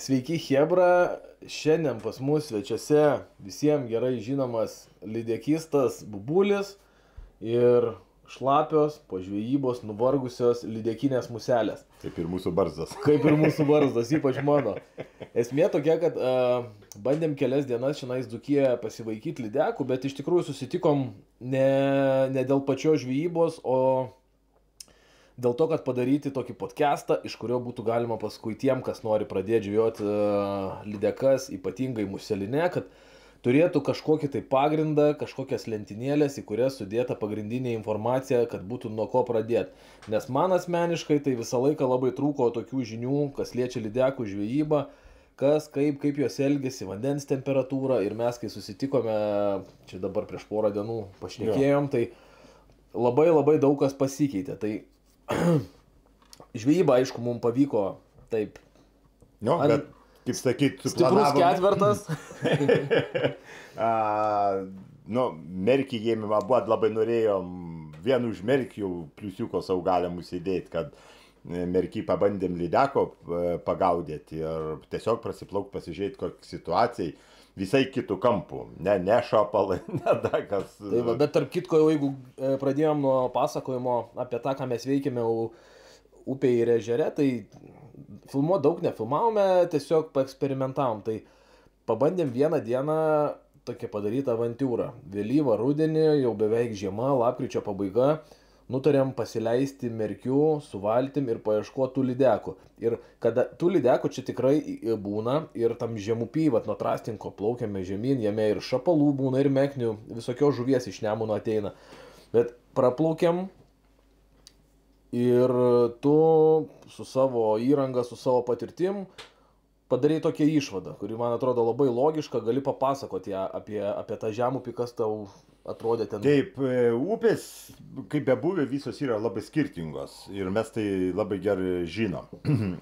Sveiki, Hebra. Šiandien pas mus svečiuose visiems gerai žinomas lydekistas Bubulis ir šlapios po žvejybos nuvargusios lydekinės muselės. Kaip ir mūsų barzdas. Kaip ir mūsų barzdas, ypač mano. Esmė tokia, kad bandėm kelias dienas šiandien Dzūkijoje pasivaikyti lydekų, bet iš tikrųjų susitikom ne dėl pačios žvejybos, o dėl to, kad padaryti tokį podcastą, iš kurio būtų galima paskui tiem, kas nori pradėti žvejoti lydekas, ypatingai muselinė, kad turėtų kažkokį tai pagrindą, kažkokias lentynėlės, į kurias sudėta pagrindinė informacija, kad būtų nuo ko pradėti. Nes man asmeniškai tai visą laiką labai trūko tokių žinių, kas liečia lydekų žvejybą, kas, kaip jos elgesi, vandens temperatūra. Ir mes, kai susitikome, čia dabar prieš porą dienų pašnekėjom, tai labai daug kas pasikeitė. Tai žvejyba, aišku, mums pavyko taip. Nu, bet, kaip sakyt, stiprus ketvertas. Merkį ėmėm abu, labai norėjom vienu iš merkių pliusiuko savo galimus įdėti, kad merkį pabandėm lydeko pagaudyti ir tiesiog prasiplaukti, pasižiūrėti kokią situaciją. Visai kitų kampų, ne šapalai, ne dakas. Tai va, bet tarp kitko, jeigu pradėjom nuo pasakojimo apie tą, ką mes veikėme upėje ir ežere, tai filmuoti daug nefilmavome, tiesiog paeksperimentavom. Tai pabandėm vieną dieną tokią padarytą avantiūrą. Vėlyvą rudenį, jau beveik žiema, lapkričio pabaiga, nutarėm pasileisti merkių su valtim ir paieškoti tų lydekų. Ir kada tų lydekų čia tikrai būna ir tam žemupy, nuo Trastinko plaukiame žemyn, jame ir šapalų būna, ir meknių, visokios žuvies iš Nemuno ateina. Bet praplaukiam ir tu su savo įranga, su savo patirtim padarai tokią išvadą, kuri man atrodo labai logiška, gali papasakoti ją apie tą žemupį, kas tau atrodė ten. Taip, upės, kaip bebuvę, visos yra labai skirtingos ir mes tai labai gerai žinom.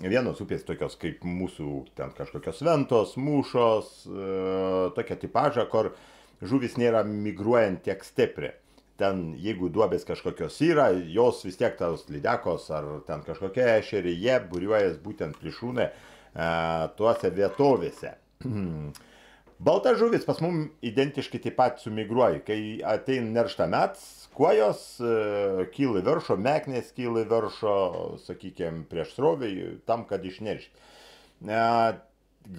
Vienos upės tokios kaip mūsų, ten kažkokios ventos, mūšos, tokia tipaža, kur žuvis nėra migruojant tiek stipri. Ten, jeigu duobės kažkokios yra, jos vis tiek tos lydekos ar ten kažkokia ešerė, jie būriuojas būtent plėšrūnai tuose vietovėse. Balta žuvis pas mums identiškai taip pat sumigruoja. Kai ateina nerštamets, kuojos kyla į viršų, meknės kyla į viršų, sakykime, prieš srovę, tam, kad išneršti.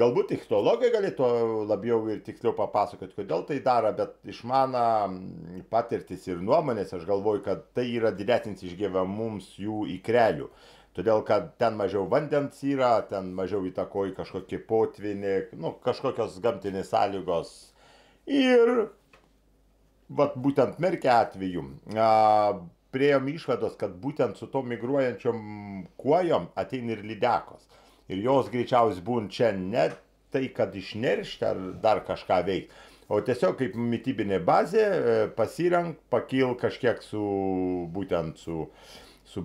Galbūt ichtiologai galėtų labiau ir tiksliau papasakoti, kodėl tai daro, bet iš mano patirtis ir nuomonės aš galvoju, kad tai yra didesnis išgyvenimums jų ikrelių. Todėl, kad ten mažiau vandens yra, ten mažiau įtakoja kažkokie potvyniai, kažkokios gamtinės sąlygos. Ir būtent merkio atveju priėjom išvados, kad būtent su to migruojančiom kuojom ateina ir lydekos. Ir jos greičiausiai būna čia ne tai, kad išneršti ar dar kažką veikti, o tiesiog kaip mitybinė bazė pasirenk, pakil kažkiek su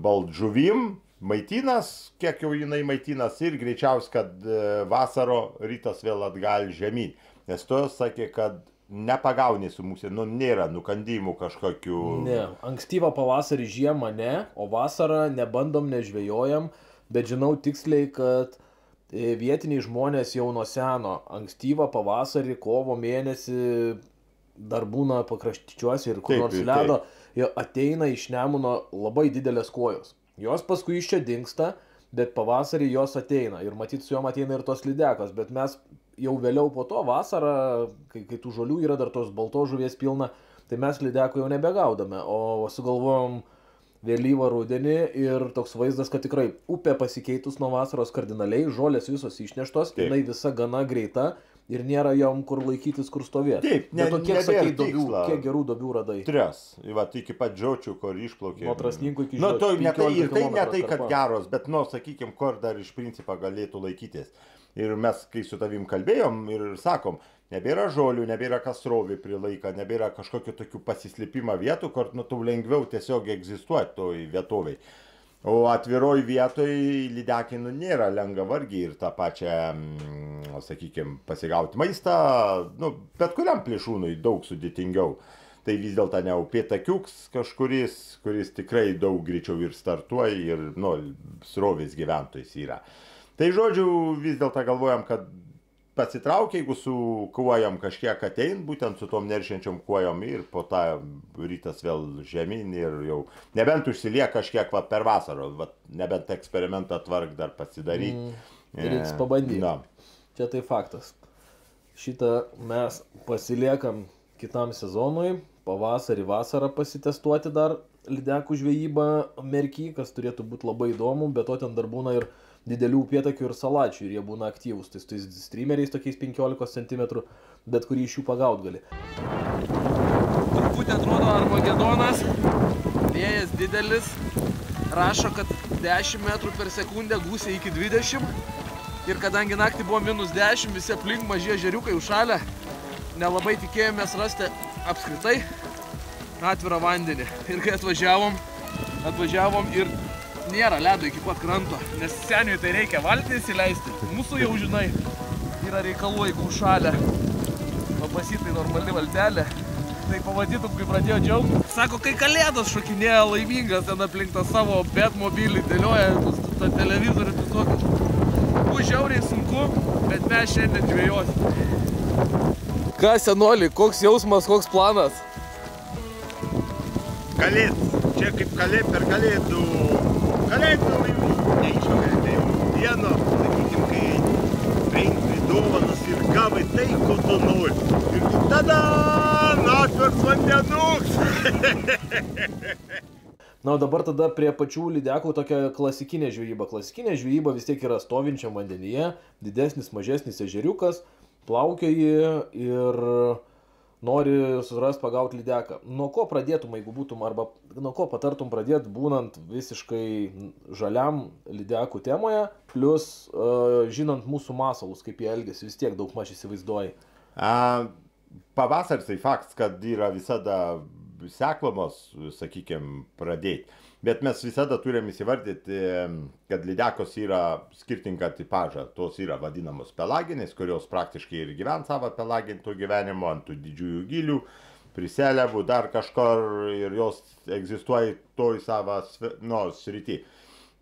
baltžuvim, maitinas, kiek jau jinai maitinas ir greičiausiai, kad vasaro rytas vėl atgal žemyn. Nes tu sakė, kad nepagauni su mūsų, nėra nukandimų kažkokių. Ne, ankstyvą pavasarį žiemą ne, o vasarą nebandom, nežvejojam, bet žinau tiksliai, kad vietiniai žmonės jau nuo seno, ankstyvą pavasarį, kovo mėnesį, dar būna pakraštyčiuose ir kur nors ledo, ateina iš Nemuno labai didelės kuojos. Jos paskui iš čia dingsta, bet pavasarį jos ateina ir matyt su jom ateina ir tos lydekas, bet mes jau vėliau po to vasarą, kai tų žolių yra dar tos baltos žuvies pilna, tai mes lydekų jau nebegaudame, o sugalvojom vėlyvą rudenį ir toks vaizdas, kad tikrai upė pasikeitus nuo vasaros kardinaliai, žolės visos išneštos, jinai visa gana greita ir nėra jom kur laikytis, kur stovėti. Taip, kiek gerų duobių radai? 3, iki pat Džiočių, kur išplaukė. Nuo Trasninkų iki Džiočių. Tai ne tai, kad karpa. geros, bet, sakykime, kur dar iš principo galėtų laikytis. Ir mes, kai su tavim kalbėjom ir sakom, nebėra žolių, nebėra kasrovį prilaika, nebėra kažkokio tokių pasislėpimo vietų, kur tau lengviau tiesiog egzistuoti toj vietoviai. O atviroj vietoj lydekai nėra lengva vargiai ir tą pačią, sakykime, pasigauti maistą, bet kuriam plėšrūnui daug sudėtingiau. Tai vis dėlto ne upėtakiuks kuris tikrai daug greičiau ir startuoja ir srovės gyventojas yra. Tai žodžiu, vis dėlto galvojam, kad pasitraukia, jeigu su kuojom kažkiek atein, būtent su tom neršiančiom kuojom ir po tą rytas vėl žemyn ir jau, nebent užsilieka kažkiek per vasarą, nebent eksperimentą tvark dar pasidaryti. Reiks pabandyti. Čia tai faktas. Šitą mes pasiliekam kitam sezonui, pavasarį, vasarą pasitestuoti dar lydekų žvejybą Merky, kas turėtų būti labai įdomu, bet to ten dar būna ir didelių upėtakių ir salačių ir jie būna aktyvūs, tai su tais streameriais tokiais 15 cm, bet kurį iš jų pagaut gali. Truputį atrodo Armagedonas, vėjas didelis, rašo, kad 10 metrų per sekundę, gūsiai iki 20 ir kadangi naktį buvo -10, visi aplink mažie ežeriukai užšalę, nelabai tikėjomės rasti apskritai atvirą vandenį. Ir kai atvažiavom ir nėra ledo iki pat kranto, nes seniui tai reikia valtį įsileisti. Mūsų jau, žinai, yra reikalų, jeigu užšalę. O pasitai normali valtelė, tai pavadytum, kai pradėjo džiaugtis. Sako, kai kalėdas šokinėja laimingas ten aplink tą savo Batmobilį, dėlioja tą televizorių visokius. Bus žiauriai sunku, bet mes šiandien žvejosim. Ką, senoli, koks jausmas, koks planas? Čia kaip per kalėdų neišvakarė, tai vieno, sakykim, kai priimti dovanas ir gavai tai, ko tu nori. Ir tada atvers vandenuks. Na, o dabar tada prie pačių lydekų tokia klasikinė žvejyba. Klasikinė žvejyba vis tiek yra stovinčiam vandenyje, didesnis, mažesnis ežeriukas, plaukioji ir nori surast pagauti lydeką. Nuo ko pradėtum, jeigu būtum, arba nuo ko patartum pradėti, būnant visiškai žaliam lydekų temoje, plus žinant mūsų masalus, kaip jie elgiasi, vis tiek daug maž įsivaizduoji. Pavasaris tai faktas, kad yra visada seklomos, sakykime, pradėti. Bet mes visada turim įsivardyti, kad lydekos yra skirtinga tipaža. Tos yra vadinamos pelaginės, kurios praktiškai ir gyvena savo pelagintų gyvenimo ant tų didžiųjų gilių, priseliavų, dar kažkur ir jos egzistuoja toj savo srity.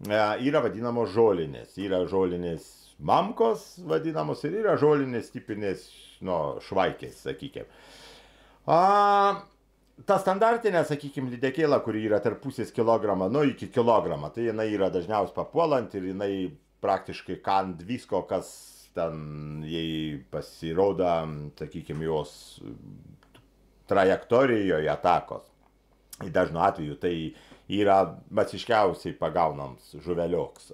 Yra vadinamos žolinės. Yra žolinės mamkos vadinamos ir yra žolinės tipinės švaikės, sakykime. Ta standartinė, sakykime, lydekėla, kuri yra tarp pusės kilogramą, iki kilogramą, tai jinai yra dažniausiai papuolant ir jinai praktiškai kand visko, kas ten jai pasirodo, sakykime, jos trajektorijoje atakos. Dažnu atveju tai yra masiškiausiai pagaunams žuvelioks.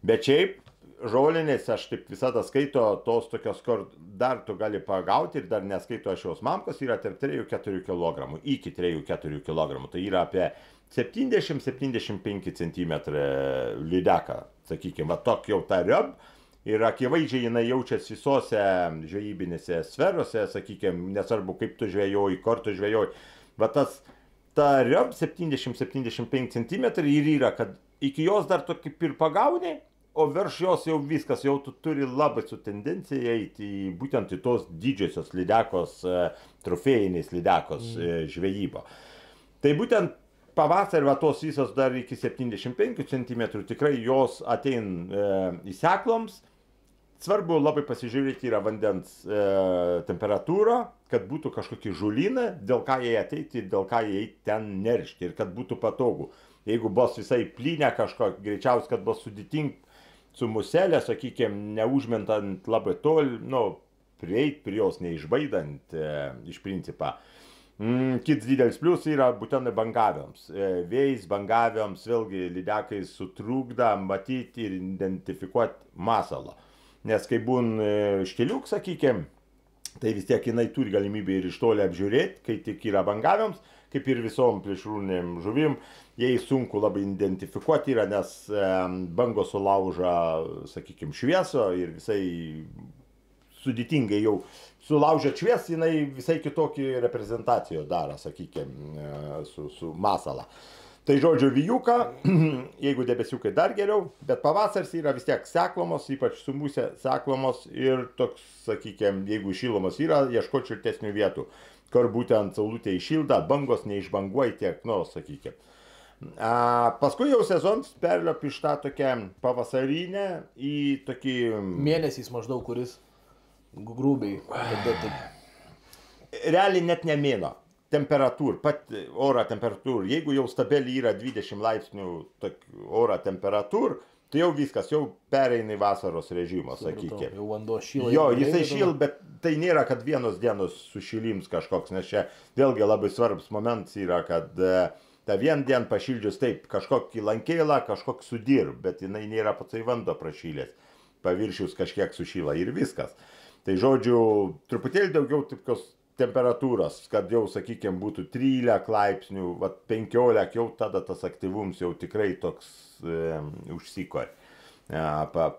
Bet šiaip, žolinės, aš taip visada skaito tos tokios, kur dar tu gali pagauti ir dar neskaito aš jos mamkos, yra tarp 3-4 kg, iki 3-4 kg. Tai yra apie 70-75 cm lydeką, sakykime, va tokia jau ta riob. Ir akivaizdžiai jinai jaučiasi visose žvejybinėse sferose, sakykime, nesvarbu kaip tu žvejoji, kur tu žvejoji. Va ta riob 70-75 cm ir yra, kad iki jos dar tu kaip ir pagauni, o virš jos jau viskas, jau tu turi labai su tendencija eiti būtent į tos didžiosios lydekos, trofėjinės lydekos žvejybą. Tai būtent pavasarį va tos visos dar iki 75 cm tikrai jos atein įsekloms. Svarbu labai pasižiūrėti yra vandens temperatūra, kad būtų kažkokie žulynai, dėl ką jie ateiti, dėl ką jie ten neršti ir kad būtų patogu. Jeigu bus visai plynė kažko, greičiausiai, kad bus sudėting su muselė, sakykime, neužmentant labai tol, prieit prie jos neišbaidant iš principą. Kits didelis plius yra būtent bangaviams. Vėjais bangaviams vėlgi lydekai sutrukda matyti ir identifikuoti masalą. Nes kai būn škeliuk, sakykime, tai vis tiek jinai turi galimybę ir iš toli apžiūrėti, kai tik yra bangaviams, kaip ir visom plėšrūnėm žuvim, jai sunku labai identifikuoti yra, nes bangos sulauža, sakykime, švieso ir visai sudėtingai jau sulaužę šviesą, jinai visai kitokį reprezentaciją daro, sakykime, su masala. Tai žodžiu, vijuka, jeigu debesiukai dar geriau, bet pavasaris yra vis tiek seklomos, ypač su musė seklomos ir toks, sakykime, jeigu šilumos yra, ieškoti šiltesnių vietų, kur būtent saulutė iššilda, bangos neišbanguoja tiek, sakykime. Paskui jau sezonas perliop iš tą tokią pavasarinę į tokį... Mėnesiais maždaug kuris grubiai. Tada taip. Realiai net ne mėno. Temperatūra, pat oro temperatūra. Jeigu jau stabili yra 20 laipsnių oro temperatūra, tai jau viskas, jau pereina į vasaros režimą, sakykime. Jau vanduo šyla. Jo, jisai šyl, bet tai nėra, kad vienos dienos sušilims kažkoks, nes čia vėlgi labai svarbus momentas yra, kad tą vieną dieną pašildžius taip, kažkokį lankėlą, kažkokį sudirb, bet jinai nėra pats vanduo prašylės. Paviršius kažkiek sušyla ir viskas. Tai žodžiu, truputėlį daugiau tokios temperatūros, kad jau, sakykime, būtų 13 laipsnių, 15, jau tada tas aktyvums jau tikrai toks užsiko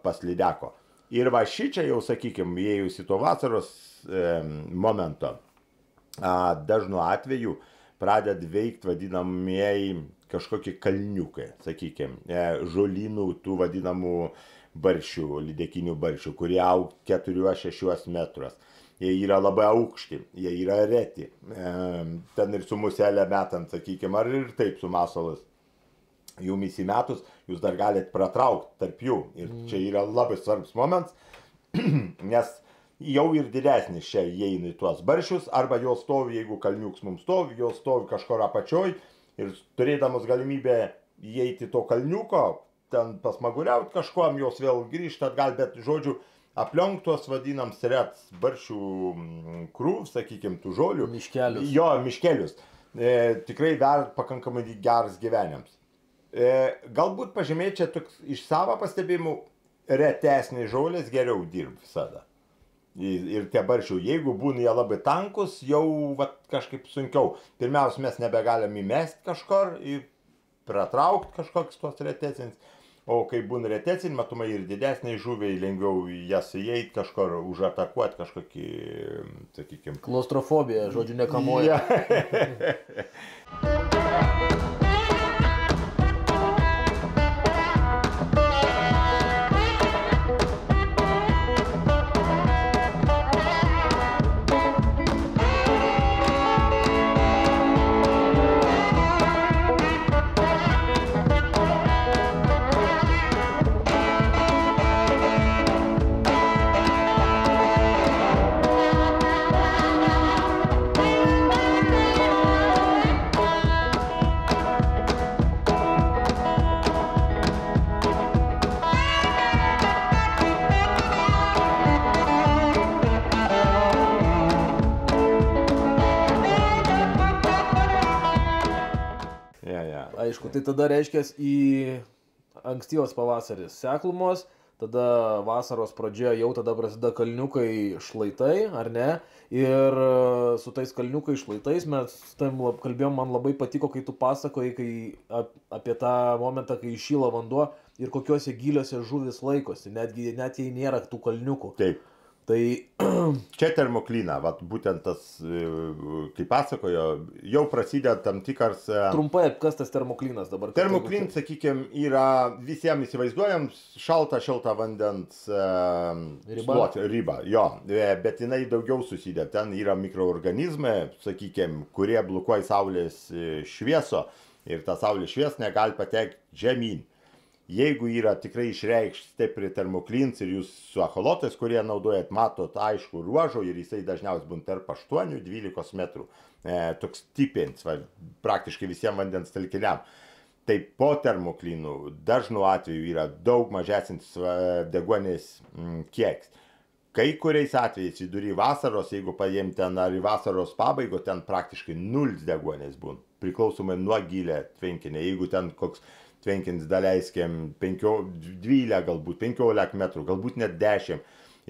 paslideko. Ir va šičia jau, sakykime, įėjus į to vasaros momento, dažnu atveju pradeda veikti vadinamieji kažkokie kalniukai, sakykime, žolynų, tų vadinamų barščių, lydekinių barščių, kurie aug 4-6 metrus. Jie yra labai aukšti, jie yra reti. Ten ir su muselė metant, sakykime, ar ir taip su masalas. Jums įsimetus, jūs dar galite pratraukti tarp jų. Ir čia yra labai svarbus momentas, nes jau ir didesnis čia įeina į tuos barščius, arba jos stovi, jeigu kalniuks mums stovi, jos stovi kažkur apačioj ir turėdamas galimybę įeiti to kalniuko, ten pasmaguriauti kažkuom, jos vėl grįžta atgal, bet žodžiu, aplink tuos vadinam srets barščių krūv, sakykime, tų žolių. Miškelius. Jo, miškelius. Tikrai pakankamai geras gyvenims. Galbūt pažymėti čia toks iš savo pastebėjimų, retesnės žolės geriau dirb visada. Ir tie barščių, jeigu būna jie labai tankus, jau kažkaip sunkiau. Pirmiausia, mes nebegalim įmesti kažkur ir pratraukti kažkoks tuos retesnis. O kai būna retesnis, matomai ir didesniai žuviai, lengviau jas įeiti kažkur, užatakuoti kažkokį, sakykime... Klaustrofobija, žodžiu, nekamuoja. Aišku, tai tada reiškia į ankstyvas pavasaris seklumos, tada vasaros pradžioje jau tada prasideda kalniukai šlaitai, ar ne? Ir su tais kalniukai šlaitais mes tam kalbėjom, man labai patiko, kai tu pasakojai apie tą momentą, kai iššyla vanduo ir kokiuose giliuose žuvis laikosi, net jei nėra tų kalniukų. Taip. Tai čia termoklina, būtent tas, kaip pasakojo, jau prasideda tam tikras... Trumpai, kas tas termoklinas dabar? Termoklin, sakykime, yra visiems įsivaizduojam šalta vandens riba, jo, bet jinai daugiau susideda. Ten yra mikroorganizmai, sakykime, kurie blokuoja saulės švieso ir ta saulės šviesa negali patekti žemyn. Jeigu yra tikrai išreikšti stipri termoklins ir jūs su acholotais, kurie naudojat, matot aišku ruožų ir jisai dažniausiai būna tarp 8-12 metrų. Toks tipins, praktiškai visiems vandens telkiniam. Tai po termoklinų dažnu atveju yra daug mažesnis deguonies kiekis. Kai kuriais atvejais vidury vasaros, jeigu paėm ten ar į vasaros pabaigą, ten praktiškai 0 deguonies būna. Priklausomai nuo gilio tvenkinio. Jeigu ten koks tvenkinis daleiskim 12 galbūt 15 metrų, galbūt net 10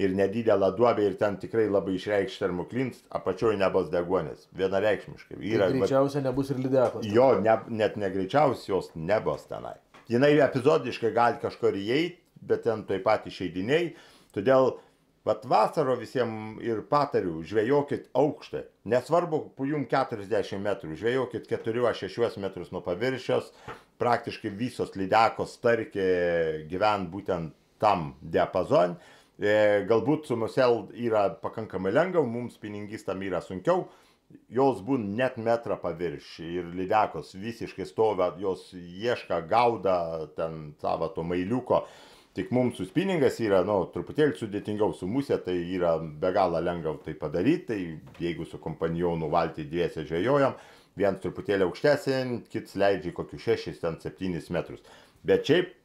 ir nedidelė duobė ir ten tikrai labai išreikšti termoklins, apačioje nebus deguonės, vienareikšmiškai. Greičiausiai nebus ir lydekos. Jo, net negreičiausiai jos nebus tenai. Jinai epizodiškai gali kažkur įeiti, bet ten taip pat išeidiniai, todėl vasaro visiems ir patariu, žvejokit aukštai. Nesvarbu, po jums 40 metrų, žvejokit 4-6 metrus nuo paviršios, praktiškai visos lydekos starkė gyvena būtent tam diapazon. Galbūt su musel yra pakankamai lengviau, mums spiningistam yra sunkiau. jos būna net metrą paviršį ir lydekos visiškai stovia, jos ieška, gauda ten savo to mailiuko. Tik mums su spinningas yra, truputėlį sudėtingiau, su musė tai yra be galo lengva tai padaryti, tai jeigu su kompanionų valtį dviese žvejojam, vienas truputėlį aukštesnį, kits leidžia kokius 6-7 metrus. Bet šiaip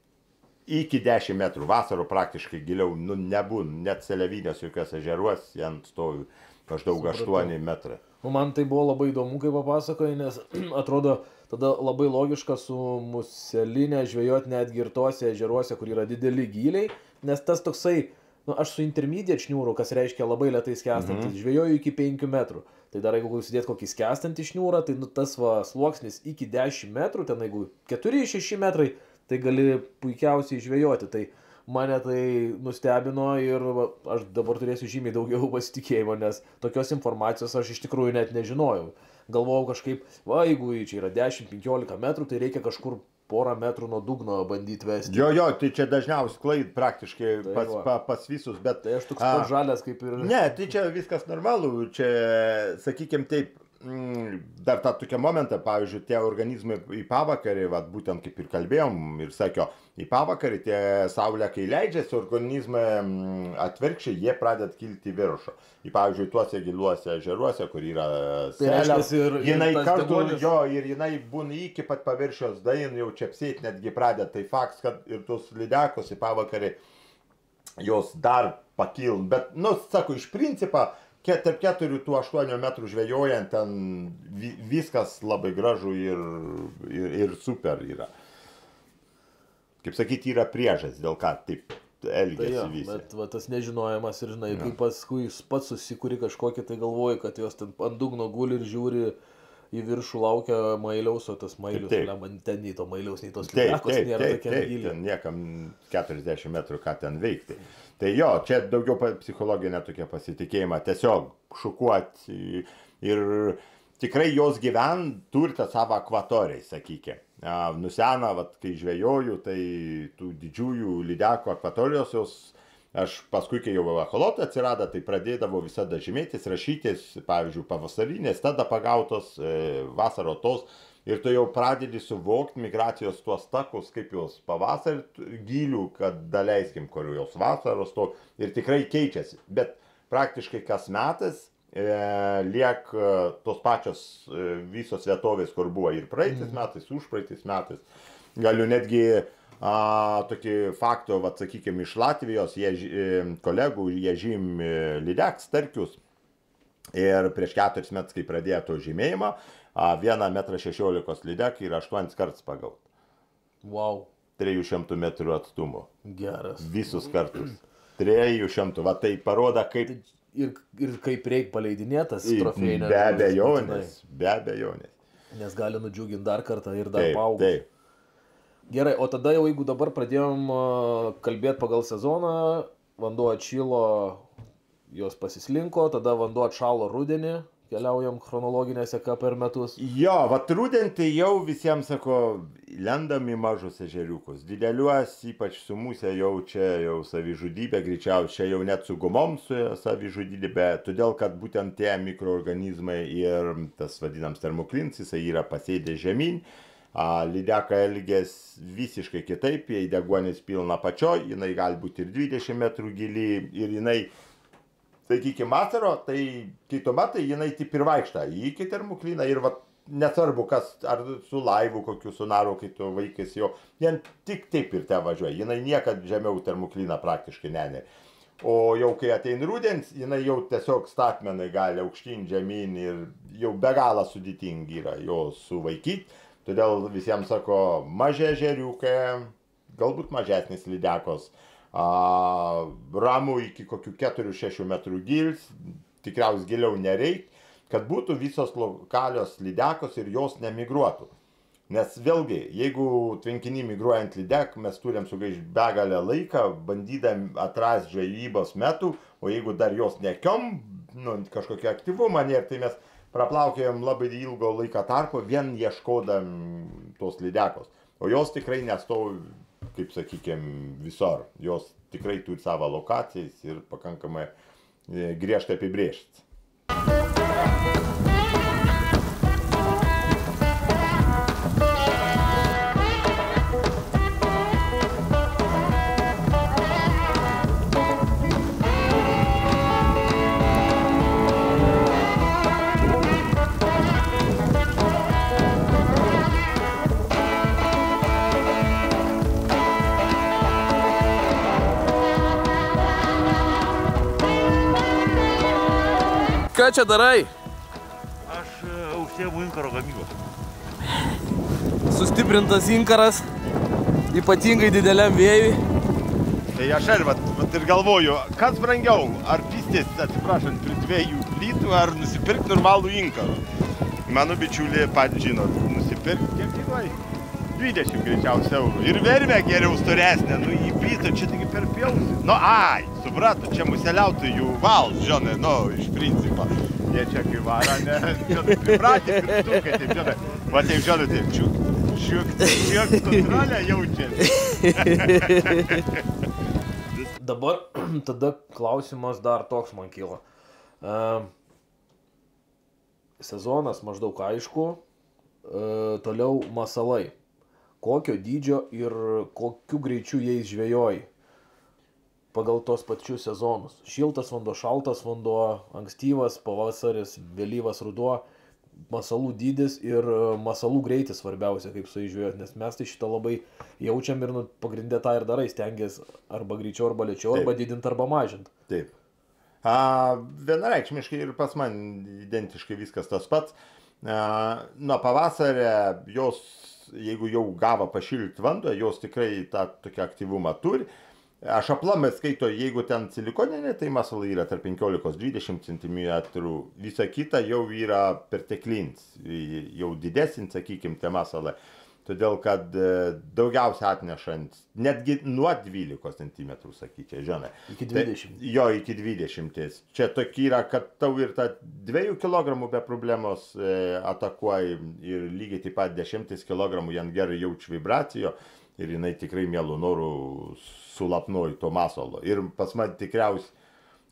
iki 10 metrų, vasaro praktiškai giliau nebūna, net seliavinės jokios ežeruos, jant stovi maždaug 8 metrai. Man tai buvo labai įdomu, kaip papasakoji, nes atrodo tada labai logiška su muselinė žvejoti netgi ir tose ežeruose, kur yra dideli gyliai, nes tas toksai, aš su intermediate šniūru, kas reiškia labai lėtai skęstantis, žvejoju iki 5 metrų. Tai dar jeigu sudėt kokį skęstantį šniūrą, tai tas sluoksnis iki 10 metrų, ten jeigu 4-6 metrai, tai gali puikiausiai žvejoti. Tai mane tai nustebino ir aš dabar turėsiu žymiai daugiau pasitikėjimo, nes tokios informacijos aš iš tikrųjų net nežinojau. Galvojau kažkaip, jeigu čia yra 10-15 metrų, tai reikia kažkur porą metrų nuo dugno bandyti vesti. Jo, tai čia dažniausiai klaid praktiškai pas visus, bet... Tai aš toks pat žalias kaip ir... Ne, tai čia viskas normalu, čia, sakykim taip, dar tą tokią momentą, pavyzdžiui, tie organizmai į pavakarį, būtent kaip ir kalbėjom ir sakiau, į pavakarį tie saulė, kai leidžiasi, organizmai atvirkščiai, jie pradeda kilti į viršų. Į, pavyzdžiui, tuose giliuose ežeruose, kur yra selės, jinai kartu, ir jinai būna iki pat paviršios dain, jau čepsėti netgi pradeda, tai faktas, kad ir tos lydekos į pavakarį, jos dar pakil, bet, sako, iš principo, tarp 4-8 metrų žvejojant, ten viskas labai gražu ir super yra. Kaip sakyti, yra priežas, dėl ką taip elgiasi visi. Bet tas nežinojimas ir, žinai, kai paskui pats susikuri kažkokį, tai galvoji, kad jos ten ant dugno guli ir žiūri į viršų, laukia mailiaus, o tas mailius, ten nei to mailiaus, nei tos lydekos nėra tokia gili. Ten niekam 40 metrų ką ten veikti. Tai jo, čia daugiau psichologinė tokia pasitikėjimą, tiesiog šukuoti ir tikrai jos turite savo akvatoriai, sakykime. Nusena, kai žvejoju, tai tų didžiųjų lydekų akvatorijos jos, aš paskui, kai jau echolotė atsirado, tai pradėdavo visada žymėtis, rašytis, pavyzdžiui, pavasarinės, tada pagautos, vasaro tos. Ir tu jau pradedi suvokti migracijos tuos takus, kaip jos pavasarį gylių, kad daleiskim, kur jos vasaros to. Ir tikrai keičiasi. Bet praktiškai kas metas liek tos pačios visos vietovės, kur buvo ir praeitais metais, užpraeitais metais. Galiu netgi tokį faktą, sakykime, iš Latvijos kolegų, jie žymi lydeks, starkius. Ir prieš 4 metus, kai pradėjo to žymėjimą, 1,16 m lydekį ir 8 kartus pagaut. Wow. 300 metrų atstumo. Geras. Visus kartus. 300, tai parodo, kaip... Ir kaip reikia paleidinėtas trofėjinės. Be abejonės. Nes gali nudžiuginti dar kartą ir dar paaugti. Taip. Gerai, o tada jau jeigu dabar pradėjom kalbėti pagal sezoną, vanduo atšilo, jos pasislinko, tada vanduo atšalo rudenį, keliaujam chronologinė seka per metus. Jo, rudenį tai jau visiems, sako, lendam į mažus ežeriukus. Dideliuos, ypač su musė, jau čia jau savižudybė, greičiausiai jau net su gumom savižudybė, todėl kad būtent tie mikroorganizmai ir tas vadinams termoklins, jisai yra pasėdę žemyn. Lydeka elgės visiškai kitaip, jei deguonis pilna pačioj, jinai gali būti ir 20 metrų gili ir jinai, sakykime, vasaro, tai kito metai jinai taip ir vaikšta iki termokliną ir nesvarbu, kas ar su laivu kokiu sunaru, kai tu vaikas jo, jien tik taip ir te važiuoja, jinai niekad žemiau termokliną praktiškai nenė. O jau kai ateina rudens, jinai jau tiesiog statmenai gali aukštyn žemyn ir jau be galo sudėtingi yra jo suvaikyti. Todėl visiems sako, maži ežeriukai, galbūt mažesnis lydekos, ramų iki kokių 4-6 metrų gils, tikriausiai giliau nereikia, kad būtų visos lokalios lydekos ir jos nemigruotų. Nes vėlgi, jeigu tvenkinį migruojant lydek, mes turim sugaišti begalę laiką, bandydami atrasti žvejybos metų, o jeigu dar jos nekiom, kažkokia aktyvumą nėra, tai mes praplaukėjom labai ilgo laiko tarpo, vien ieškodam tos lydekos. O jos tikrai nestovi, kaip sakykime, visur. Jos tikrai turi savo lokacijas ir pakankamai griežtai apibrėžtas. ką čia darai? Aš užsiemu inkaro gamybą. Sustiprintas inkaras, ypatingai dideliam vėjui. Tai aš ir galvoju, kas brangiau, ar pystės, atsiprašant, prie 2 plytų, ar nusipirkti normalų inkarą. Mano bičiulė pat žinot, nusipirkti, kiek kainuoja? 20 greičiausiai eurų. Ir vermę geriau storesnė, nu į plytą čia taigi per pjausi. Nu, ai, suprato, čia museliautojų vals, žinai, nu, iš principo. Jie čia kai vara, ne, žinai, pripratė, pirštukai, taip, žinai. Va taip, žinai, taip, šiek kontrolę jaučia. Dabar tada klausimas dar toks man kyla. Sezonas maždaug aišku, toliau masalai. Kokio dydžio ir kokiu greičiu jais žvejoji pagal tos pačius sezonus. Šiltas vanduo, šaltas vanduo, ankstyvas pavasaris, vėlyvas ruduo, masalų dydis ir masalų greitis svarbiausia, kaip su įžvėjot, nes mes tai šitą labai jaučiam ir pagrindė tą ir darai, stengiasi arba greičiau, arba lėčiau, arba didinti, arba mažinti. Taip. Vienareikšmiškai ir pas man identiškai viskas tas pats. Nuo pavasarį jos, jeigu jau gavo pašilti vanduo, jos tikrai tą tokį aktyvumą turi. Aš aplamai skaito, jeigu ten silikoninė, tai masalai yra tarp 15-20 cm, visa kita jau yra perteklins, jau didesnis, sakykime, tie masalai. Todėl, kad daugiausia atnešant, netgi nuo 12 cm, sakyčiau, žinai. Iki 20. Jo, iki 20. Čia tokia yra, kad tau ir tą 2 kg be problemos atakuoja ir lygiai taip pat 10 kg jam gerai jaučia vibracijo ir jinai tikrai mielų norų sulapnoja to masalo. Ir pas man tikriausiai,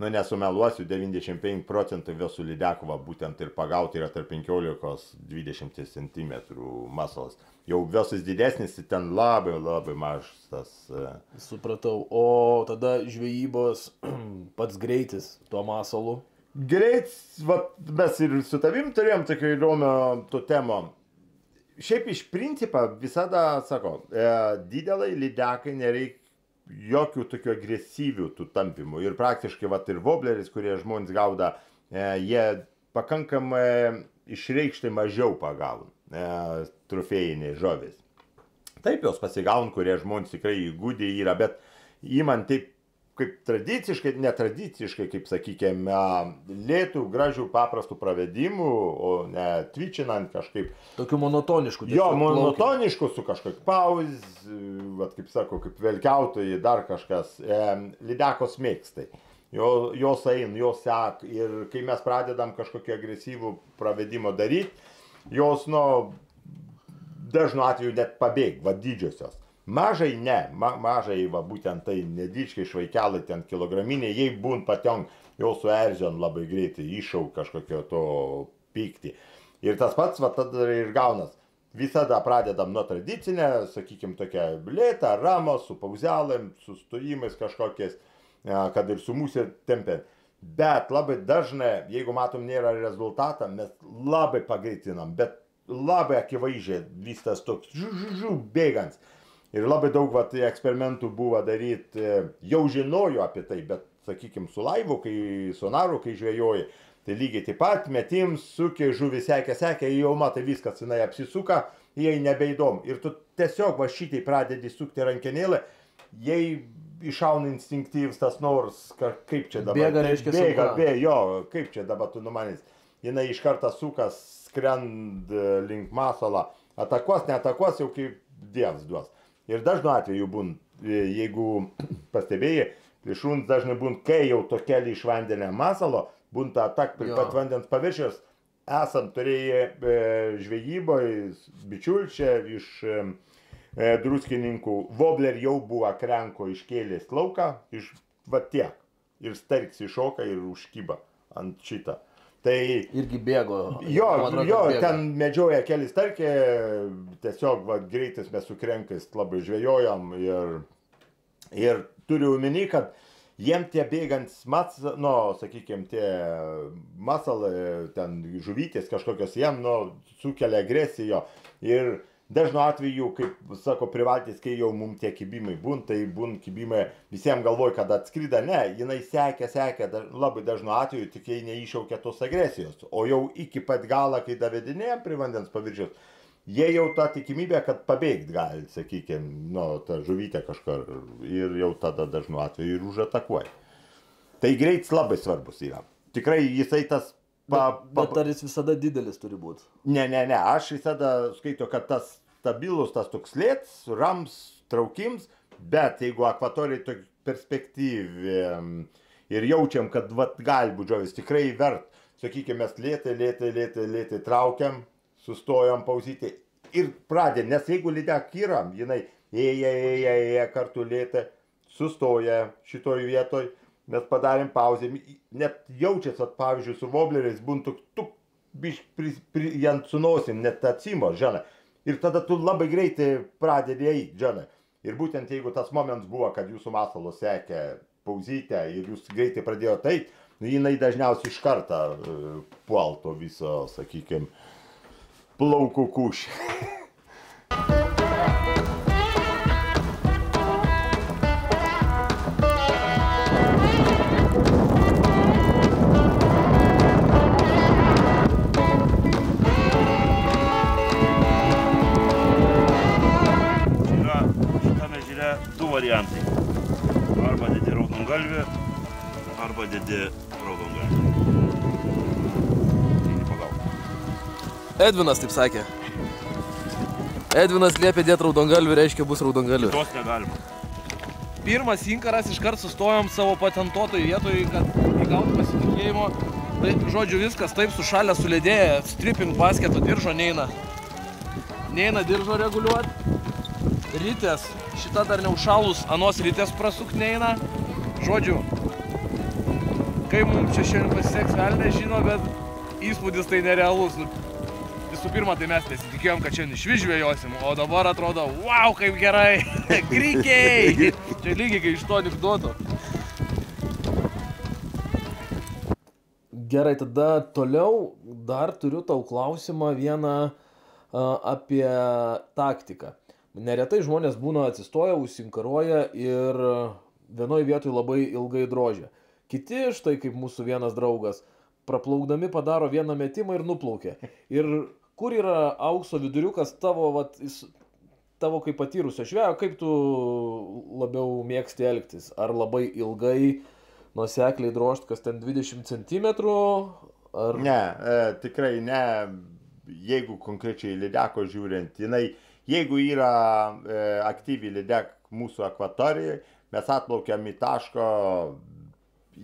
nu nesumeluosiu, 95% visų lydekų būtent ir pagauti yra tarp 15-20 cm masalas. Jau visas didesnis, ten labai mažas tas. Supratau. O tada žvejybos pats greitis tuo masalu? Greits, mes ir su tavim turėjom tokio įdomio to temo. Šiaip iš principo visada, sako, dideliai lydekai nereikia jokių tokių agresyvių tų tampimų. Ir praktiškai ir wobleris, kurie žmonės gauda, jie pakankamai išreikštai mažiau pagauna trofėjiniai žuvis. Taip jos pasigauna, kurie žmonės tikrai įgūdė yra, bet įman taip kaip tradiciškai, netradiciškai, kaip sakykime, lėtų, gražių, paprastų pravedimų, o ne tvičinant kažkaip. Tokių monotoniškų. Jo, monotoniškų su kažkokiu pauz, kaip sako, kaip velkiautojai, dar kažkas. Lydekos mėgstai. Jos eina, jos sek. Ir kai mes pradedam kažkokį agresyvų pravedimą daryti, jos, dažnu atveju net pabėg, didžiosios. Mažai ne, mažai, būtent tai nedičkai švaikelai, ten kilograminiai, jei būn patenk, jau suerzion labai greitai, iššauk kažkokio to pyktį. Ir tas pats, tada ir gaunas. Visada pradedam nuo tradicinę, sakykime, tokia lėta, ramo, su pauzelėm, su stojimais kažkokiais, kad ir su mūsų tempiant. Bet labai dažnai, jeigu matom nėra rezultatą, mes labai pagreitinam, bet labai akivaizdžiai visas toks bėgans. Ir labai daug eksperimentų buvo daryti, jau žinojo apie tai, bet, sakykime, su laivu, sonaru, kai žvejoji, tai lygiai taip pat metims, sukia, žuvis sekė, jau matai viskas, jinai apsisuka, jai nebeįdomu. Ir tu tiesiog šitai pradedi sukti rankenėlę, jei išauna instinktyvs tas nors, kaip čia dabar. Bėga, reiškia, jo, kaip čia dabar tu numanys. Jinai iš karto sukas, skrend link masalo, atakuos, neatakuos, jau kaip dievs duos. Ir dažnu atveju būn, jeigu pastebėjai, plėšrūns dažnai būn, kai jau tokelį iš vandenio masalo, būn tą atak prie pat vandens paviršiaus, esam turėję žvejyboje bičiulčią iš druskininkų, wobler jau buvo krenko iškėlęs lauką, iš tiek, ir starks iššoka ir užkyba ant šitą. Tai irgi bėgo. Jo, ten medžioja keli starkė, tiesiog greitis mes su krenkais labai žvejojam ir turiu omeny, kad jiem tie bėgant sakykime, tie masalai, ten žuvytės kažkokios, jiem sukelia agresijo ir dažnu atveju, kaip sako privatys, kai jau mums tie kibimai tai kibimai visiems galvoj, kad atskryda, ne, jinai sekė, labai dažnu atveju tik jai neiššaukia tos agresijos, o jau iki pat galą, kai davedinėjom prie vandens paviršiaus, jie jau tą tikimybę, kad pabėgt gali, sakykime, ta žuvytė kažkur ir jau tada dažnu atveju ir užatakuoja. Tai greitis labai svarbus yra. Tikrai jisai tas Bet ar jis visada didelis turi būti? Ne, aš visada skaito, kad tas stabilus, tas toks lėts, rams, traukims, bet jeigu akvatorijai tokia perspektyvi ir jaučiam, kad gali būti žuvis, tikrai vert, sakykime, mes lėtai traukiam, sustojam pauzyti ir pradėm, nes jeigu lydek yra, jinai ėja kartu lėtai, sustoja šitoj vietoj, mes padarėm pauzę, net jaučiasi, pavyzdžiui, su vobleriais, būn jant sunosim, net atsimo, žinai. Ir tada tu labai greitai pradedi eiti, žinai. Ir būtent jeigu tas momentas buvo, kad jūsų masalo sekė pauzytę ir jūs greitai pradėjote eiti, jinai dažniausiai iš karto puolto viso, sakykime, plaukų kušį. Variantai. Arba dėdi raudongalvį, arba dėdi raudongalvį. Edvinas taip sakė. Edvinas liepė dėti raudongalvį, reiškia bus raudongalvį. Tos negalima. Pirmas inkaras iškart sustojom savo patentuotoj vietoj, kad įgautų pasitikėjimo. Tai, žodžiu, viskas taip sušalę, sulėdėję, stripping basketo diržo neina. Neina diržo reguliuoti. Rytės, šita dar neužšalus, anos rytės prasuk neina. Žodžiu, kai mums čia šiandien pasiseks, velnė žino, bet įspūdis tai nerealus. Visų pirma, tai mes nesitikėjom, kad šiandien išvižvėjosim, o dabar atrodo, wow, kaip gerai, grikiai. Čia lygiai kaip iš to anekdoto. Gerai, tada toliau dar turiu tau klausimą vieną apie taktiką. Neretai žmonės būna atsistoję, užsinkaruoja ir vienoj vietoj labai ilgai drožia. Kiti, štai kaip mūsų vienas draugas, praplaukdami padaro vieną metimą ir nuplaukia. Ir kur yra aukso viduriukas tavo kaip patyrusio žvejo, kaip tu labiau mėgsti elgtis? Ar labai ilgai, nuosekliai drožt, kas ten 20 cm? Ar... Ne, tikrai ne. Jeigu konkrečiai lydeko žiūrint, jeigu yra aktyvi lydek mūsų akvatorijai, mes atplaukiam į taško,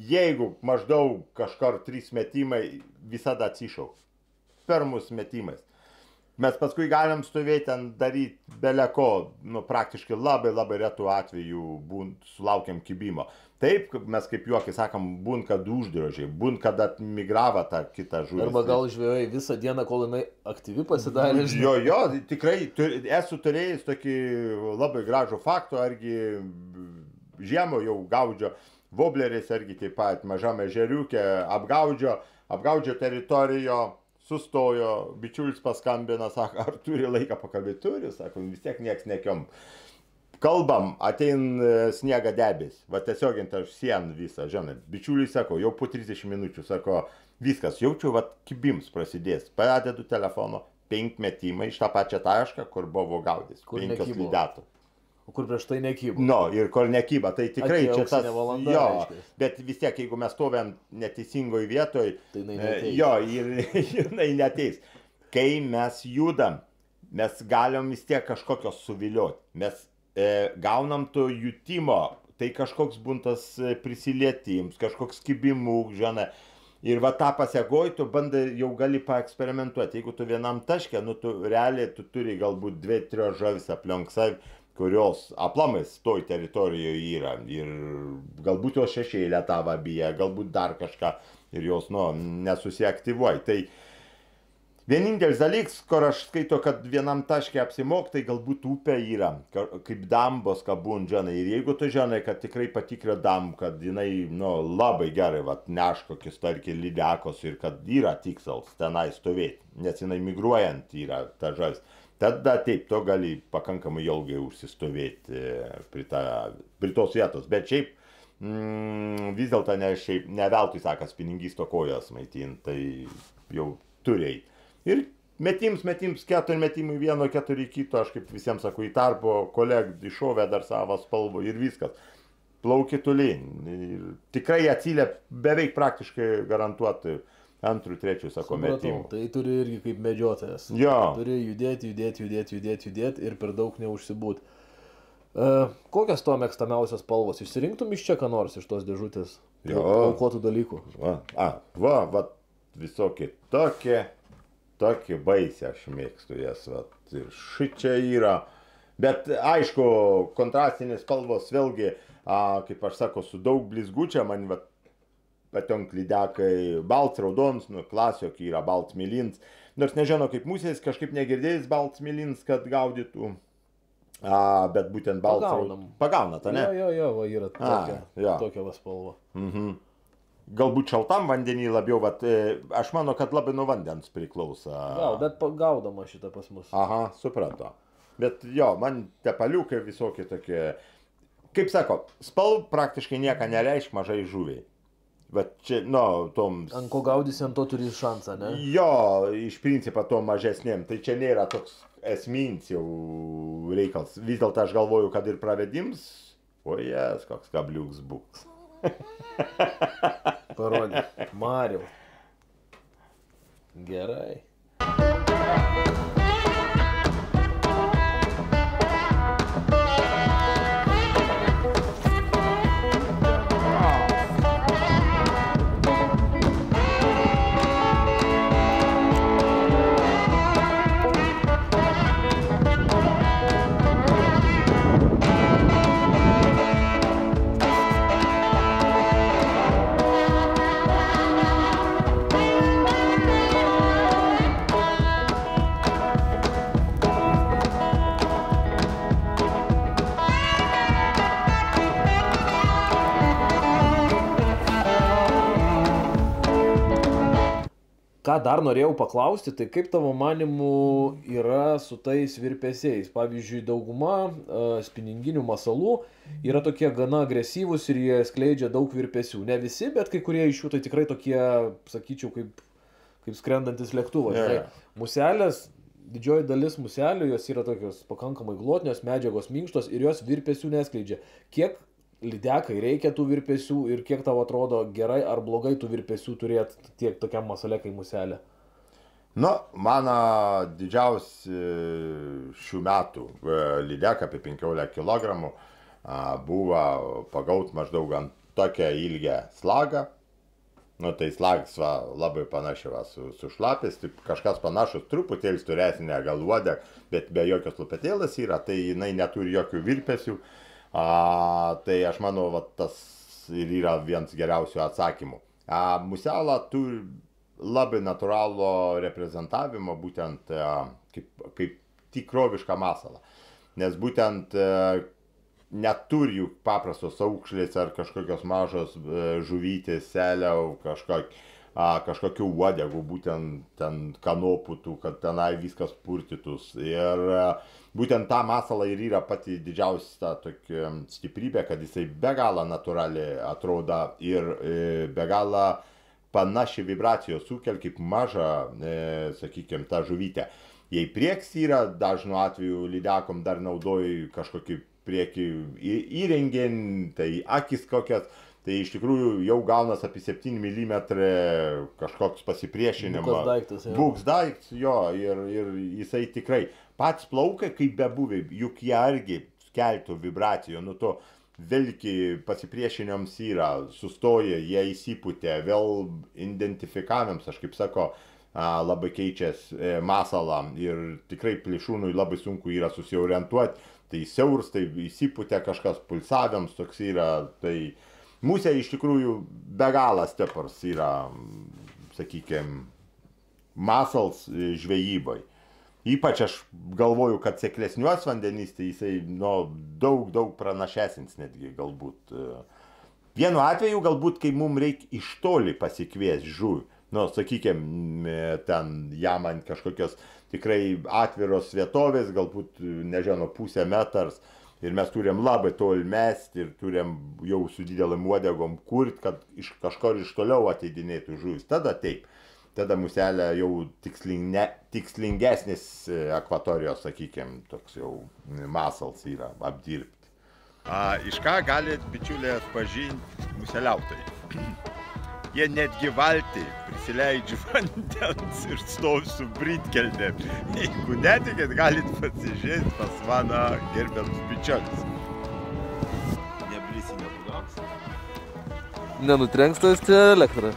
jeigu maždaug kažkur 3 metimai, visada atsišauks. Pirmus metimais. Mes paskui galim stovėti ten daryti beleko, praktiškai labai retų atvejų sulaukiam kibimo. Taip, mes kaip juokai sakom, būn, kad uždrožiai, būn, kad atmigrava tą kitą žuvį. Arba gal žvejojai visą dieną, kol jinai aktyvi pasidarė. Jo, tikrai esu turėjęs tokį labai gražų faktą, argi žiemą jau gaudžio vobleriais, argi taip pat mažame ežeriuke apgaudžio teritorijo, sustojo, bičiulis paskambina, sako, ar turi laiką pakalbėti? Turi, sako, vis tiek nieks nekiom. Kalbam, atein sniega debes, va tiesiog aš sieną visą, žinai. Bičiulis sako, jau po 30 minučių, sako, viskas, jaučiu, va kibims prasidės. Padedu telefono, 5 metimai iš tą pačią tašką, kur buvo gaudys. 5 lydetų. O kur prieš tai nekybo. Ir kur nekyba, tai tikrai čia tas, valanda, jo, bet vis tiek, jeigu mes stovėm neteisingoj vietoj, tai neteis. Jo, ir jinai neteis. Kai mes judam, mes galim vis tiek kažkokios suvilioti. Mes gaunam to jutimo, tai kažkoks buntas prisilietims, kažkoks kibimų, žinai. Ir va tą pasiekoj, tu bandai, jau gali paeksperimentuoti. Jeigu tu vienam taške, tu realiai tu turi galbūt 2-3 žuvis aplink save, kurios aplamais toj teritorijoje yra. Ir galbūt jos šešėlę tavo bijo, galbūt dar kažką ir jos nesusiaktyvuoja. Tai vienintelis dalykas, kur aš skaito, kad vienam taške apsimok, tai galbūt upė yra, kaip dambos kabun, žinai. Ir jeigu tu žinai, kad tikrai patikrė dam, kad jinai labai gerai neš kokius, tarkim, lydekos ir kad yra tikslas tenai stovėti, nes jinai migruojant yra ta žuvis. tada taip, to gali pakankamai ilgai užsistovėti prie tos vietos. Bet šiaip vis dėlto ne veltui sako, spiningisto kojas maitinti, tai jau turi eiti. Ir metims, 4 metimai vieno, 4 kito, aš kaip visiems sakau, į tarpo kolegų iššovė dar savo spalvų ir viskas. Plauki tolyn. Ir tikrai atsiliep beveik praktiškai garantuoti 2, 3, sako, metimų. Tai turi irgi kaip medžiotojas. Jo. Turi judėti ir per daug neužsibūt. Kokios to mėgstamiausios spalvos? Išsirinktum iš čia ką nors iš tos dėžutės? Jo. Aukotų dalykų. Va, visokie tokie baisiai aš mėgstu jas. Va. Ir šičia yra. Bet aišku, kontrastinės spalvos vėlgi, kaip aš sako, su daug blizgučia man patenka lydekai balts, raudons, klasiok yra balts milins. Nors nežinau, kaip musės, kažkaip negirdėjęs balts milins, kad gaudytų. Bet būtent balts raudonas. Pagaunat, ne? Jo, va, yra tokia va spalva. Galbūt šaltam vandenį labiau, bet aš manau, kad labai nuo vandens priklauso. Gal, bet pagaudama šitą pas mus. Aha, suprantu. Bet jo, man tepaliukai visokie tokie. Kaip sako, spalv praktiškai nieko nereiškia mažai žuviai. Bet čia, toms... Ant ko gaudysi, ant to turi šansą, ne? Jo, iš principo to mažesnėm. Tai čia nėra toks esminis jau reikalas. Vis dėlto aš galvoju, kad ir pravedims, jas, koks kabliuks būks. Parodė. Mariau. Gerai. Ką dar norėjau paklausti, tai kaip tavo manimu yra su tais virpesiais? Pavyzdžiui, dauguma spininginių masalų yra tokie gana agresyvūs ir jie skleidžia daug virpesių. Ne visi, bet kai kurie iš jų tai tikrai tokie, sakyčiau, kaip skrendantis lėktuvas. Yeah. Muselės, didžioji dalis muselių, jos yra tokios pakankamai glotnios, medžiagos minkštos ir jos virpesių neskleidžia. Kiek lydekai reikia tų virpesių ir kiek tau atrodo gerai ar blogai tų virpesių turėti tiek tokiam masale kaip muselė? Mano didžiausi šių metų lydeka apie 15 kg buvo pagaut maždaug ant tokią ilgę slagą. Tai slagas labai panašiai su šlapės, kažkas panašus, truputėlis turesnė gal uodega, bet be jokios lupetėlės yra, tai jinai neturi jokių virpesių. Tai aš manau, tas ir yra vienas geriausių atsakymų. Musela turi labai natūralų reprezentavimą, būtent kaip tikrovišką masalą. Nes būtent neturi jų paprastos aukšlės ar kažkokios mažos žuvytės, seliau, kažkokių uodegų, būtent ten kanoputų, kad tenai viskas purtytus. Ir būtent ta masala ir yra pati didžiausia tokia stiprybė, kad jisai be galo natūraliai atrodo ir be galo panašiai vibracijos sukelia kaip maža, sakykime, ta žuvytė. Jei prieks yra, dažnu atveju lydekom dar naudoju kažkokį priekį įrenginį, tai akis kokias, tai iš tikrųjų jau gaunas apie 7 mm kažkoks pasipriešinimas. Būks daiktas, jo, ir jisai tikrai. Pats plaukai, kaip bebuvė, juk jie irgi keltų vibracijų, to vėlgi pasipriešiniams yra, sustoja, jie įsipūtė, vėl identifikavimams, aš kaip sako, labai keičias masalą ir tikrai plėšūnui labai sunku yra susiorientuoti, tai siaurs, tai įsipūtė kažkas pulsavimams, toks yra, tai musė iš tikrųjų be galo stipras yra, sakykime, masals žvejybai. Ypač aš galvoju, kad seklesniuos vandenys, tai jisai daug pranašesnis netgi galbūt. Vienu atveju galbūt, kai mums reikia iš toli pasikviesti žuvį, sakykime, ten jam ant kažkokios tikrai atviros vietovės, galbūt, nežinau, pusę metars. Ir mes turim labai toli mesti ir turim jau su didelėm uodegom kurt, kad iš kažkur iš toliau ateidinėtų žuvis. Tada taip. Tada muselė jau tikslingesnis akvatorijos, sakykime, toks jau masals yra apdirbti. Iš ką galit, bičiuliai, atpažinti museliautojai? Jie netgi valtį prisileidžia vandens ir stovi su britkelnėm. Jeigu netikit, galit pasižiūrėti pas mano gerbiamus bičiulius. Neblisi nepagausi. Nenutrenkstas elektra.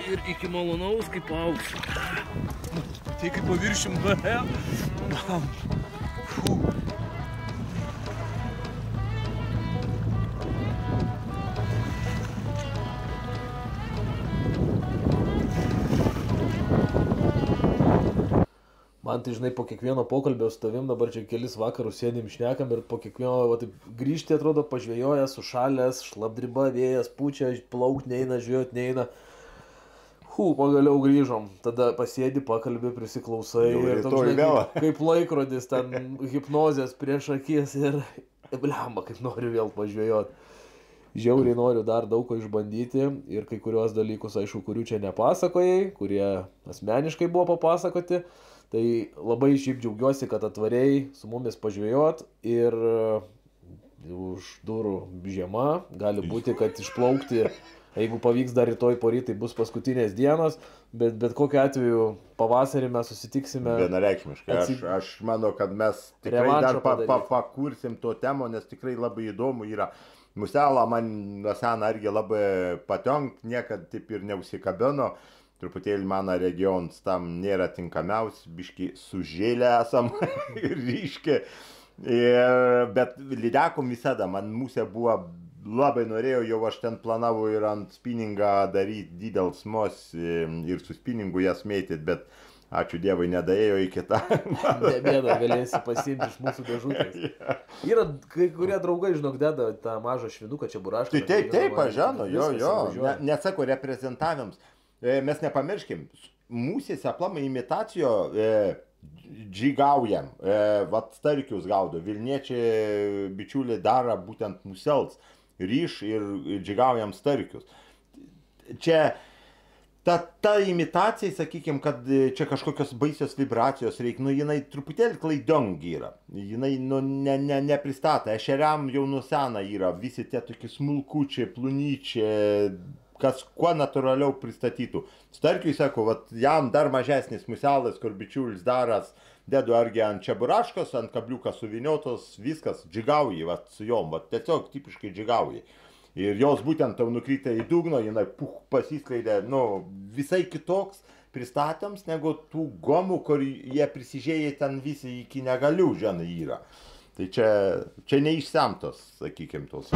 Ir iki malonaus kaip aukščio. Tai kaip paviršim bare. Bam. Man tai, žinai, po kiekvieno pokalbio su tavim, dabar čia kelis vakarus sėdim, šnekam ir po kiekvieno, va, taip, grįžti, atrodo, pažvėjojas, sušalęs, šlapdriba, vėjas, pučia, plaukt neina, žvėjot neina. Pagaliau grįžom, tada pasėdi, pakalbė, prisiklausai ir toks, žinai, kaip laikrodis, ten hipnozės prieš akis ir blemba, kaip noriu vėl pažvėjot. Žiauriai noriu dar daug ko išbandyti ir kai kurios dalykus, aišku, kurių čia nepasakojai, kurie asmeniškai buvo papasakoti. Tai labai šiaip džiaugiuosi, kad atvarei su mumis pažvėjot ir už durų žiema, gali būti, kad išplaukti, jeigu pavyks dar rytoj poryt, tai bus paskutinės dienos, bet kokiu atveju pavasarį mes susitiksime. Vienareikšmiškai, aš manau, kad mes tikrai dar pakursim to temo, nes tikrai labai įdomu yra. Muselą man nuo seną irgi labai patinka, niekad taip ir neusikabino. Truputėlį mano regionas tam nėra tinkamiausias, biški sužėlę esam ir ryški. Bet lydekom visada, man musė buvo labai norėjau, jau aš ten planavau ir ant spinningą daryti didelis mos ir su spinningu jas mėtyti, bet ačiū Dievui nedaėjo iki tą. Nebėda, galėsi pasiimti iš mūsų dėžutės. Yra kai kurie draugai, žinok, deda tą mažą švinuką, čia burašką. Taip, aš žinau, jo, nesako reprezentavimams. Mes nepamirškim, musės aplamai imitacijo džigaujam, vat starkius gaudo, Vilniečiai bičiuliai daro būtent musels, ryš ir džigaujam starkius. Čia ta imitacija, sakykim, kad čia kažkokios baisios vibracijos reikia, jinai truputėlį klaidinga yra, jinai nepristata, ešeriam jau nuo sena yra, visi tie tokie smulkučiai, plonyčiai, kas kuo natūraliau pristatytų. Starkiui sako, vat, jam dar mažesnis muselas, kur bičiulis daras, dedu argi ant čeburaškos, ant kabliuką suviniotos, viskas, džigauji, vat, su jom, vat, tiesiog tipiškai džigauji. Ir jos būtent tau nukryta į dugno, jinai pasiskleidė, visai kitoks pristatams, negu tų gomų, kur jie prisižėję ten visi iki negalių, žinai, yra. Tai čia neišsemtos, sakykim, tos.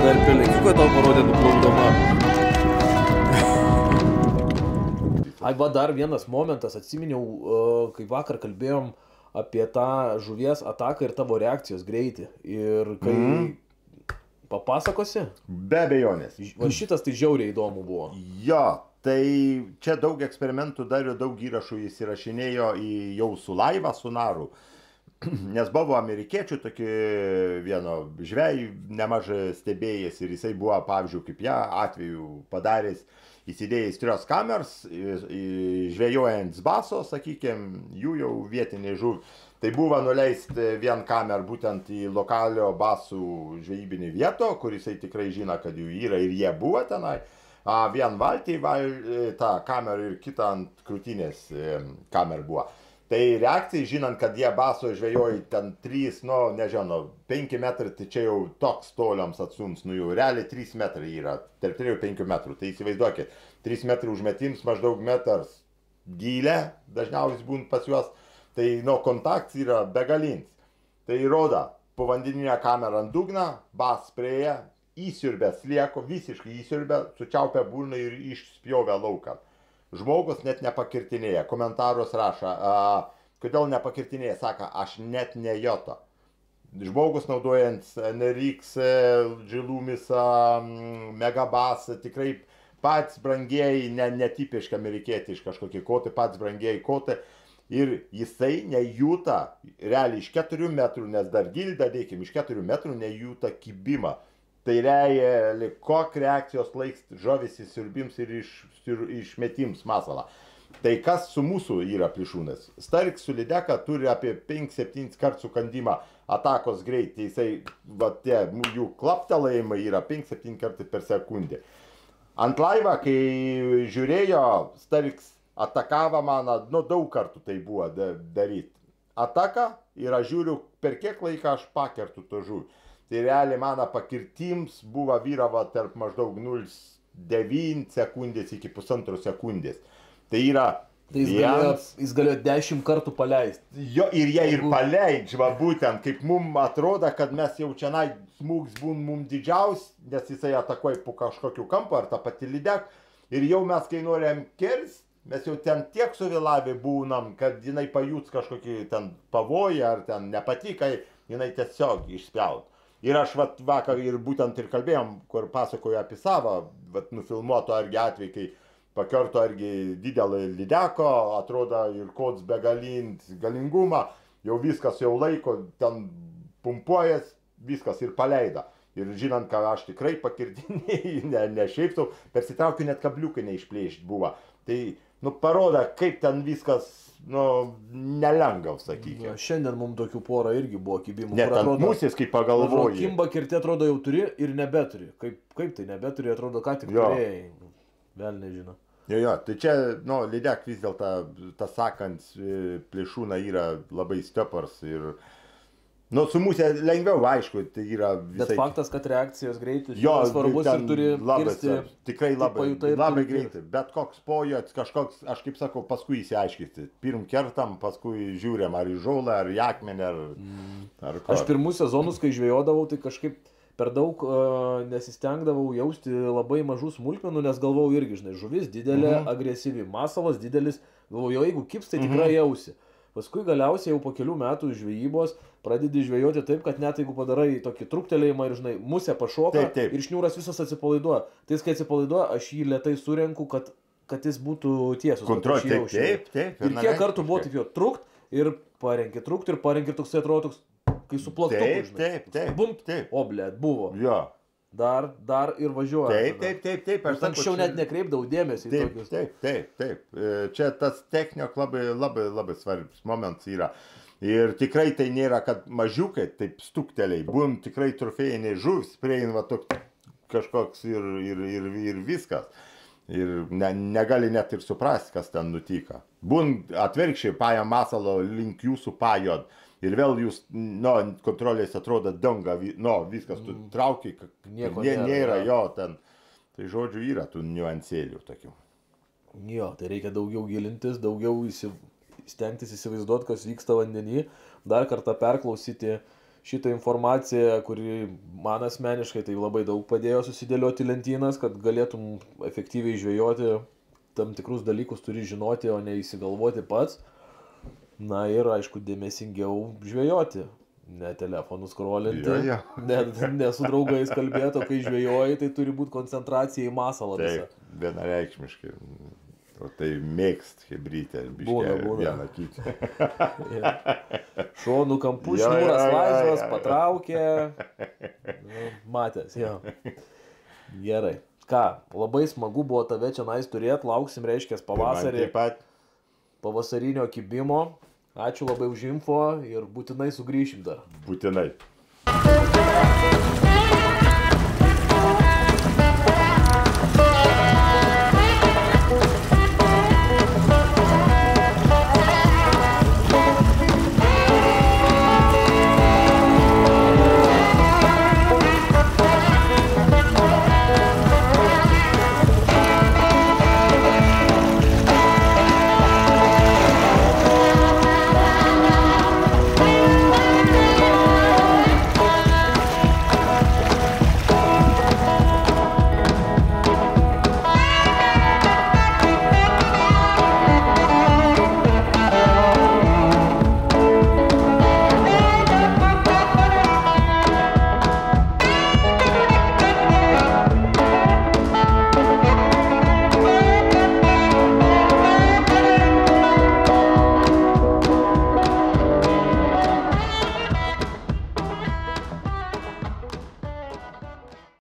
Dar pelėkiuką tau parodė nuplaukdama. Ai, va, dar vienas momentas, atsiminiau, kai vakar kalbėjom apie tą žuvies ataką ir tavo reakcijos greitį. Ir kai papasakosi, Be abejonės. va šitas tai žiauriai įdomu buvo. Jo, tai čia daug eksperimentų dariau, daug įrašų įsirašinėjo į jau su laiva, su naru. Nes buvo amerikiečių tokį vieno žvejų nemažai stebėjęs ir jisai buvo, pavyzdžiui, kaip ją atveju padaręs, įsidėjęs 3 kameras, žvejojant baso, sakykime, jų jau vietinė žuv. Tai buvo nuleisti vien kamerą būtent į lokalio basų žvejybinį vietą, kur jisai tikrai žino, kad jų yra ir jie buvo tenai. Vien valtį tą kamerą ir kitą ant krūtinės kamerą buvo. Tai reakcija, žinant, kad jie baso žvejoja ten 3, nežinau, 5 metrai, tai čia jau toks toliams atsums, jau realiai 3 metrai yra, tarp 3 ir 5 metrų. Tai įsivaizduokit, 3 metrų užmetims maždaug metras gylė, dažniausiai būna pas juos, tai kontaktas yra begalins. Tai rodo, povandeninė kamera ant dugną, bas prieja, įsiurbė slieko, visiškai įsiurbė, sučiaupė burną ir išspjovė lauką. Žmogus net nepakirtinėja, komentarus rašo, kodėl nepakirtinėja, sako, aš net nejoto. Žmogus naudojant NRX, Džilumis, Megabas, tikrai pats brangieji, netipiški amerikietiški kažkokie kotai, pats brangieji kotai. Ir jisai nejuta, realiai iš 4 metrų, nes dar gildą dėkim, iš 4 metrų nejuta kibimą. Tai realiai, kokia reakcijos laiks žuvis įsiurbims ir išmetims masalą. Tai kas su mūsų yra plėšrūnas? Starkis su lydeka turi apie 5-7 kartų sukandimą atakos greitį. Jisai, jų klaptelėjimai yra 5-7 kartų per sekundę. Ant laivą, kai žiūrėjo, Starkis atakavo maną, daug kartų tai buvo daryti. Ataka ir aš žiūriu, per kiek laiką aš pakertu to žuvį. Tai realiai mano pakirtims buvo vyravo tarp maždaug 0,9 sekundės iki 1,5 sekundės. Tai yra... Tai jis galėjo 10 kartų paleisti. Jo, ir jie ir paleidžia, būtent, kaip mums atrodo, kad mes jau čia smūgs būn mums didžiaus, nes jisai atakuoja po kažkokiu kampu ar tą patį lydek. Ir jau mes, kai norėjom kirst, mes jau ten tiek suvėlavę būnam, kad jinai pajuts kažkokį ten pavojį ar ten nepatikai, jinai tiesiog išspjaut. Ir aš vakar ir būtent ir kalbėjom, kur pasakoju apie savo nufilmuoto argi atvejį, kai pakarto argi didelį lydeko, atrodo ir kods galingumą, jau viskas jau laiko, ten pumpuojas, viskas ir paleida. Ir žinant, kad aš tikrai pakirtinėjau, ne šiaip sau, persitraukiu net kabliukai neišplėšti buvo. Tai, parodo, kaip ten viskas, nelengva, sakykime. Šiandien mums tokių porą irgi buvo kibimų. Net ant musės, kaip pagalvoji. Kimba kirti atrodo jau turi ir nebeturi. Kaip tai nebeturi, atrodo, ką tik turėjai. Vėl nežino. Jo, tai čia, lydek vis dėlto, tas sakant, plėšrūna yra labai stiprus ir... su musė lengviau, aišku, tai yra visai... Bet faktas, kad reakcijos greitis svarbus ir turi kirsti... Tikrai labai greitai. Bet koks pojūtis, kažkoks, aš kaip sakau, paskui įsiaiškinti. Pirm kertam, paskui žiūrėm, ar į žolę, ar į akmenį, ar ko. Aš pirmus sezonus, kai žvejodavau, tai kažkaip per daug nesistengdavau jausti labai mažų smulkmenų, nes galvojau irgi, žinai, žuvis didelė, agresyvi, masalas didelis, galvojau, jeigu kips, tai tikrai jausi. Paskui galiausiai jau po kelių metų žvejybos pradedi žvejoti taip, kad net jeigu padarai tokį truktelėjimą ir, žinai, musė pašoka ir šniūras visas atsipalaiduoja. Tai kai atsipalaiduoja, aš jį lėtai surenku, kad jis būtų tiesus. Kontrolė, taip. Ir kiek kartų buvo taip jo trukt ir parenki toksai atrodo toks, kai su plaktuku, žinai. Taip. O, blėt, buvo. Jo. Dar ir važiuoja. Taip. Anksčiau net nekreipdavau dėmesį į tokius. Taip. Čia tas technik labai svarbus momentas yra. Ir tikrai tai nėra, kad mažiukai taip stukteliai. Būn tikrai trofėjiniai žuvis, prieina kažkoks ir viskas. Ir negali net ir suprasti, kas ten nutika. Būn atvirkščiai paja masalo link jūsų pajod. Ir vėl jūs, kontrolės atrodo danga, viskas tu traukiai, nieko nėra jo ten. Tai žodžiu yra tų niuansėlių tokių. Jo, tai reikia daugiau gilintis, daugiau stengtis įsivaizduoti, kas vyksta vandenį, dar kartą perklausyti šitą informaciją, kuri man asmeniškai tai labai daug padėjo susidėlioti lentynas, kad galėtum efektyviai žvejoti, tam tikrus dalykus turi žinoti, o ne įsigalvoti pats. Na ir, aišku, dėmesingiau žvejoti. Ne telefonus skrolinti, Jo. ne su draugais kalbėti, o kai žvejoji, tai turi būti koncentracija į masalą visą. Taip, vienareikšmiškai. O tai mėgst hebrytę, Būna. vieną kitą. Šonų kampų Jo, šniūras jo, laisvas, jo. patraukė. Nu, matęs, jo. Gerai. Ką, labai smagu buvo tave čia nais turėti, lauksim, reiškia, pavasarį, Taip pat. pavasarinio kibimo. Ačiū labai už info ir būtinai sugrįšim dar. Būtinai.